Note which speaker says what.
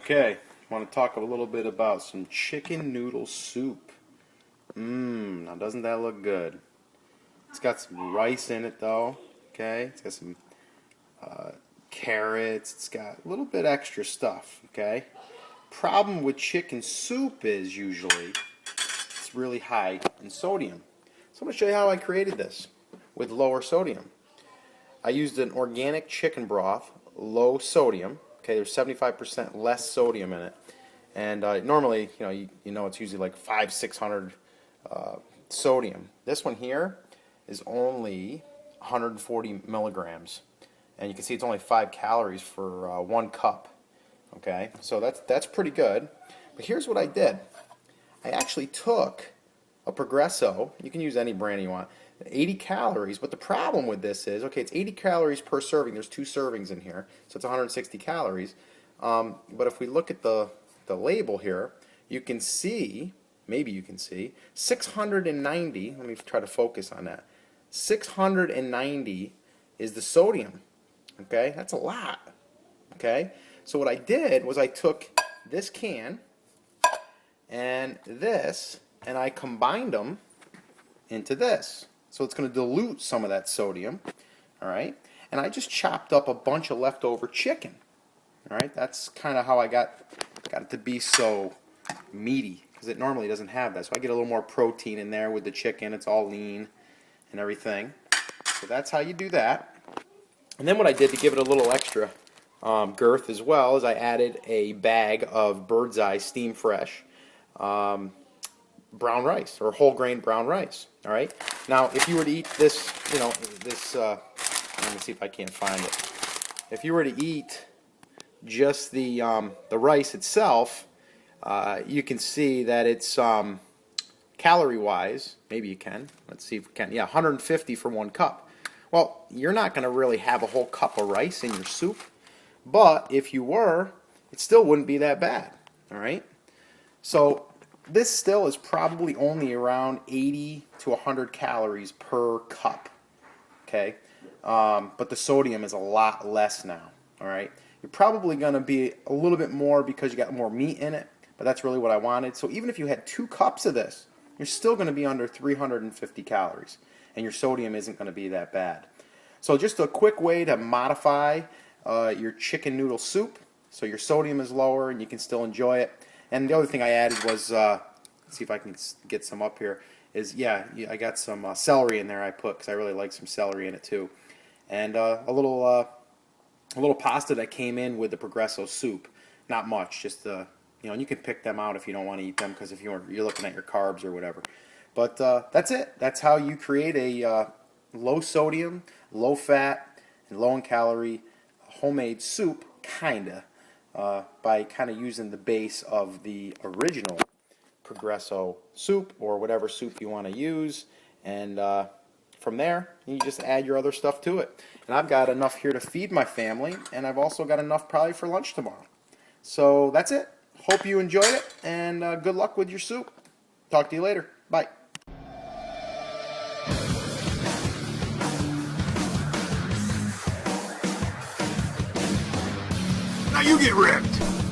Speaker 1: Okay, I want to talk a little bit about some chicken noodle soup. Now doesn't that look good? It's got some rice in it though, okay? It's got some carrots, it's got a little bit extra stuff, okay? Problem with chicken soup is usually it's really high in sodium. So I'm going to show you how I created this with lower sodium. I used an organic chicken broth, low sodium. Okay, there's 75% less sodium in it, and normally, you know, it's usually like 500-600 sodium. This one here is only 140 milligrams, and you can see it's only 5 calories for 1 cup. Okay, so that's pretty good. But here's what I did. I actually took a Progresso. You can use any brand you want. 80 calories, but the problem with this is, okay, it's 80 calories per serving. There's 2 servings in here, so it's 160 calories. But if we look at the label here, you can see, maybe you can see, 690, let me try to focus on that. 690 is the sodium, okay? That's a lot, okay? So what I did was I took this can and this, and I combined them into this. So it's going to dilute some of that sodium, all right? And I just chopped up a bunch of leftover chicken, all right? That's kind of how I got it to be so meaty, because it normally doesn't have that. So I get a little more protein in there with the chicken. It's all lean and everything. So that's how you do that. And then what I did to give it a little extra girth as well is I added a bag of Birds Eye Steam Fresh brown rice, or whole grain brown rice. All right. Now, if you were to eat this, let me see if I can't find it. If you were to eat just the rice itself, you can see that it's calorie-wise. Maybe you can. Let's see if we can. Yeah, 150 for 1 cup. Well, you're not going to really have a whole cup of rice in your soup, but if you were, it still wouldn't be that bad. All right. So this still is probably only around 80 to 100 calories per cup, okay? But the sodium is a lot less now, all right? You're probably going to be a little bit more because you got more meat in it, but that's really what I wanted. So even if you had 2 cups of this, you're still going to be under 350 calories, and your sodium isn't going to be that bad. So just a quick way to modify your chicken noodle soup so your sodium is lower and you can still enjoy it. And the other thing I added was, let's see if I can get some up here, is, I got some celery in there I put, because I really like some celery in it too. And a little pasta that came in with the Progresso soup. Not much, just, and you can pick them out if you don't want to eat them, because if you're looking at your carbs or whatever. But that's it. That's how you create a low sodium, low fat, and low in calorie homemade soup, kinda. By kind of using the base of the original Progresso soup, or whatever soup you want to use, and from there you just add your other stuff to it. And I've got enough here to feed my family, and I've also got enough probably for lunch tomorrow. So that's it. Hope you enjoyed it, and good luck with your soup. Talk to you later. Bye.
Speaker 2: Now you get ripped.